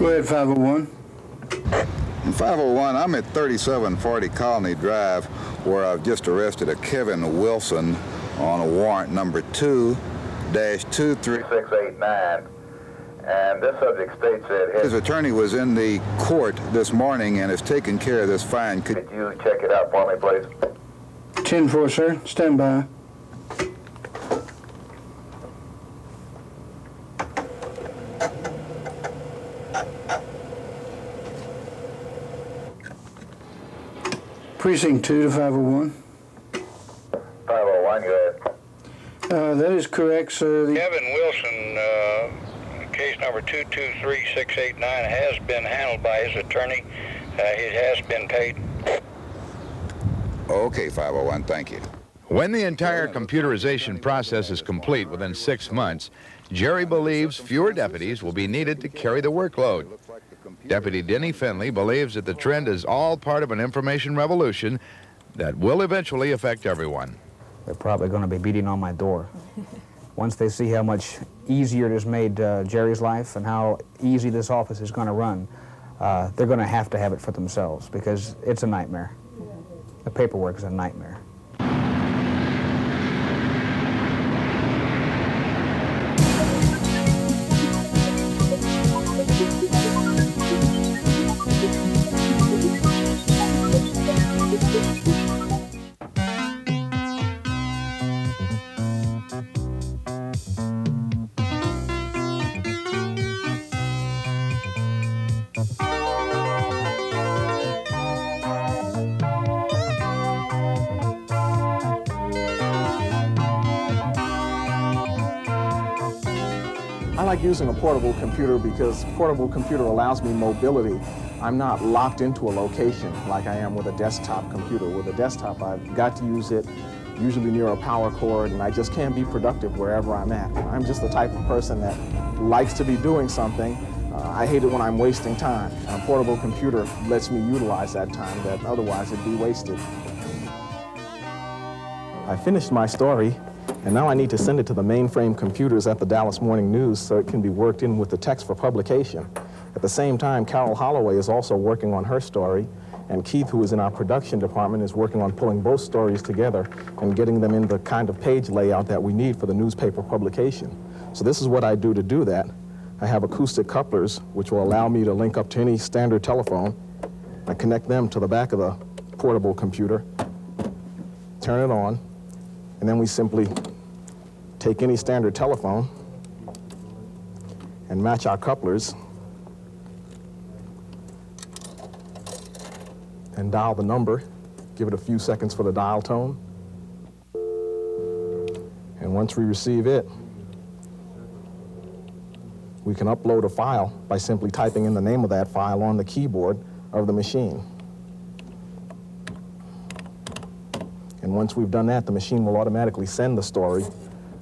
Go ahead, 501. 501, I'm at 3740 Colony Drive, where I've just arrested a Kevin Wilson on a warrant number 2-23689. And this subject states that his attorney was in the court this morning and has taken care of this fine. Could you check it out for me, please? 10-4, sir. Stand by. Precinct 2 to 501. 501, go ahead. That is correct, sir. Kevin Wilson, case number 2-23689, has been handled by his attorney. It has been paid. Okay, 501, thank you. When the entire computerization process is complete within 6 months, Jerry believes fewer deputies will be needed to carry the workload. Deputy Denny Finley believes that the trend is all part of an information revolution that will eventually affect everyone. They're probably going to be beating on my door. Once they see how much easier it has made Jerry's life and how easy this office is going to run, they're going to have it for themselves, because it's a nightmare. The paperwork is a nightmare. I like using a portable computer because portable computer allows me mobility. I'm not locked into a location like I am with a desktop computer. With a desktop, I've got to use it usually near a power cord, and I just can't be productive wherever I'm at. I'm just the type of person that likes to be doing something. I hate it when I'm wasting time. A portable computer lets me utilize that time that otherwise it'd be wasted. I finished my story, and now I need to send it to the mainframe computers at the Dallas Morning News so it can be worked in with the text for publication. At the same time, Carol Holloway is also working on her story, and Keith, who is in our production department, is working on pulling both stories together and getting them in the kind of page layout that we need for the newspaper publication. So this is what I do to do that. I have acoustic couplers, which will allow me to link up to any standard telephone. I connect them to the back of the portable computer, turn it on, and then we simply take any standard telephone and match our couplers and dial the number, give it a few seconds for the dial tone. And once we receive it, we can upload a file by simply typing in the name of that file on the keyboard of the machine. And once we've done that, the machine will automatically send the story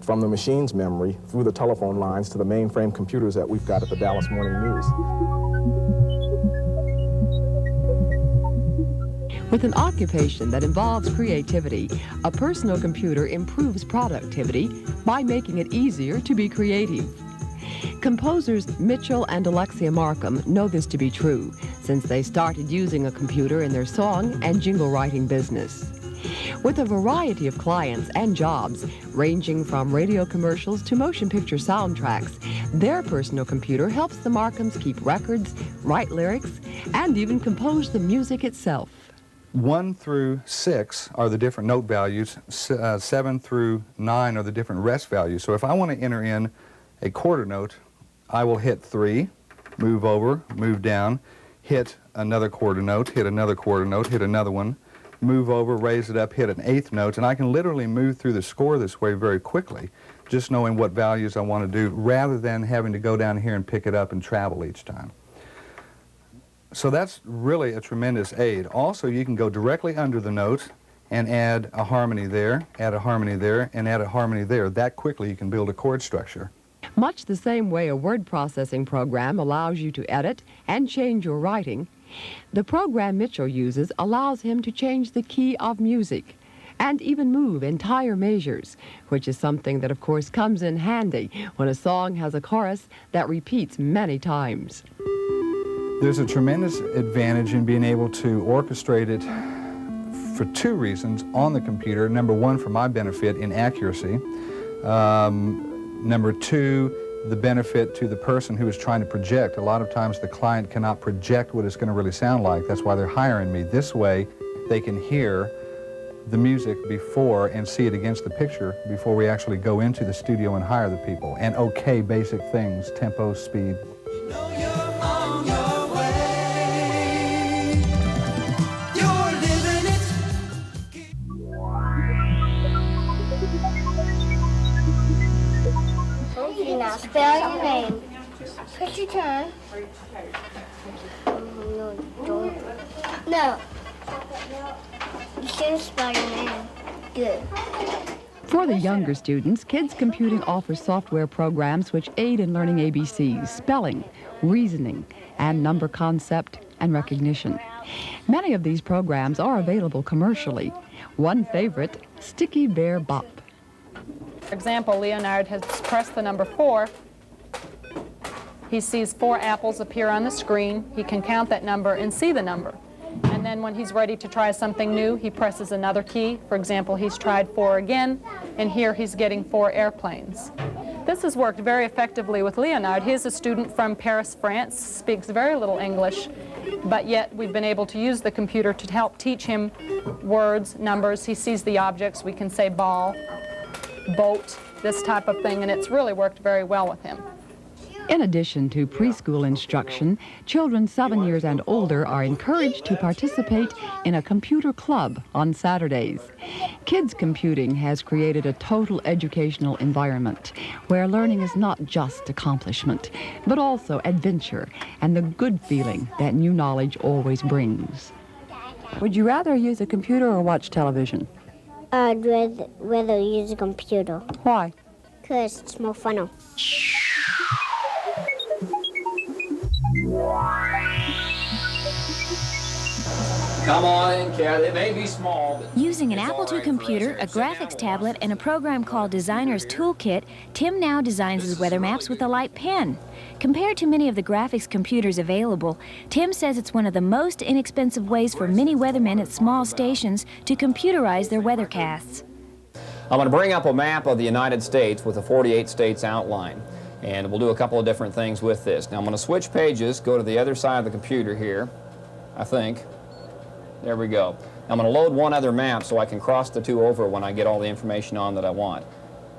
from the machine's memory through the telephone lines to the mainframe computers that we've got at the Dallas Morning News. With an occupation that involves creativity, a personal computer improves productivity by making it easier to be creative. Composers Mitchell and Alexia Markham know this to be true since they started using a computer in their song and jingle writing business. With a variety of clients and jobs, ranging from radio commercials to motion picture soundtracks, their personal computer helps the Markhams keep records, write lyrics, and even compose the music itself. 1 through 6 are the different note values. 7 through 9 are the different rest values. So if I want to enter in a quarter note, I will hit 3, move over, move down, hit another quarter note, hit another quarter note, hit another one, move over, raise it up, hit an 8th note, and I can literally move through the score this way very quickly, just knowing what values I want to do, rather than having to go down here and pick it up and travel each time. So that's really a tremendous aid. Also, you can go directly under the note and add a harmony there, add a harmony there, and add a harmony there. That quickly you can build a chord structure. Much the same way a word processing program allows you to edit and change your writing, the program Mitchell uses allows him to change the key of music and even move entire measures, which is something that, of course, comes in handy when a song has a chorus that repeats many times. There's a tremendous advantage in being able to orchestrate it for two reasons on the computer. Number one, for my benefit in accuracy. Number two, the benefit to the person who is trying to project. A lot of times the client cannot project what it's going to really sound like. That's why they're hiring me. This way, they can hear the music before and see it against the picture before we actually go into the studio and hire the people. And okay basic things, tempo, speed. Now spell your name. Push your turn. No, don't. No. You shouldn't spell your name. Good. For the younger students, Kids Computing offers software programs which aid in learning ABCs, spelling, reasoning, and number concept and recognition. Many of these programs are available commercially. One favorite, Sticky Bear Bop. For example, Leonard has pressed the number 4. He sees 4 apples appear on the screen. He can count that number and see the number. And then when he's ready to try something new, he presses another key. For example, he's tried 4 again, and here he's getting 4 airplanes. This has worked very effectively with Leonard. He's a student from Paris, France, speaks very little English, but yet we've been able to use the computer to help teach him words, numbers. He sees the objects. We can say ball, boat, this type of thing, and it's really worked very well with him. In addition to preschool instruction, children 7 years and older are encouraged to participate in a computer club on Saturdays. Kids Computing has created a total educational environment where learning is not just accomplishment, but also adventure and the good feeling that new knowledge always brings. Would you rather use a computer or watch television? I'd rather use a computer. Why? Because it's more fun. Come on in, Kat. It may be small, but using an it's Apple all II right computer, for a us. Sit down, graphics we'll tablet, watch and a program called Designer's Toolkit, Tim now designs his weather maps with a light pen. Compared to many of the graphics computers available, Tim says it's one of the most inexpensive ways for many weathermen at small stations to computerize their weathercasts. I'm going to bring up a map of the United States with a 48 states outline. And we'll do a couple of different things with this. Now I'm going to switch pages, go to the other side of the computer here, I think. There we go. I'm going to load one other map so I can cross the two over when I get all the information on that I want.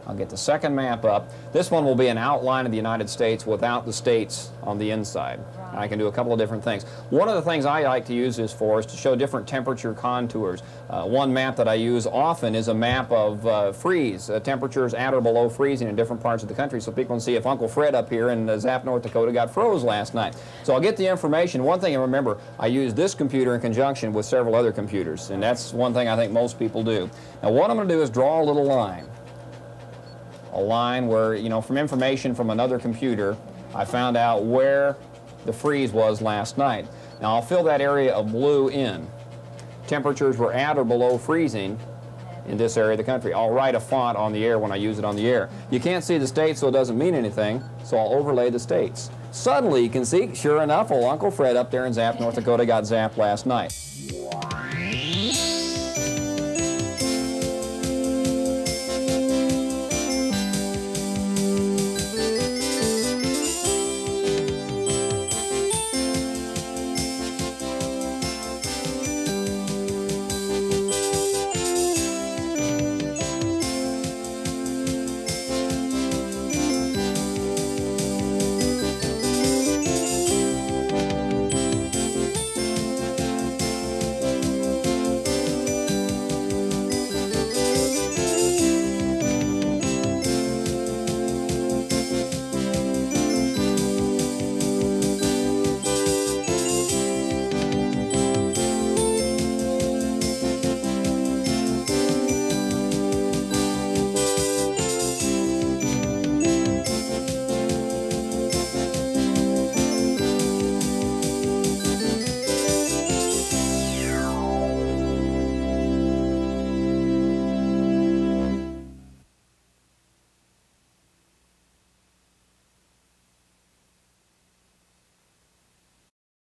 I'll get the second map up. This one will be an outline of the United States without the states on the inside. And I can do a couple of different things. One of the things I like to use this for is to show different temperature contours. One map that I use often is a map of freeze, temperatures at or below freezing in different parts of the country, so people can see if Uncle Fred up here in Zap, North Dakota got froze last night. So I'll get the information. One thing, and remember, I use this computer in conjunction with several other computers, and that's one thing I think most people do. Now what I'm going to do is draw a little line. A line where, you know, from information from another computer, I found out where the freeze was last night. Now I'll fill that area of blue in. Temperatures were at or below freezing in this area of the country. I'll write a font on the air when I use it on the air. You can't see the states, so it doesn't mean anything, so I'll overlay the states. Suddenly you can see, sure enough, old Uncle Fred up there in Zap, North Dakota got zapped last night.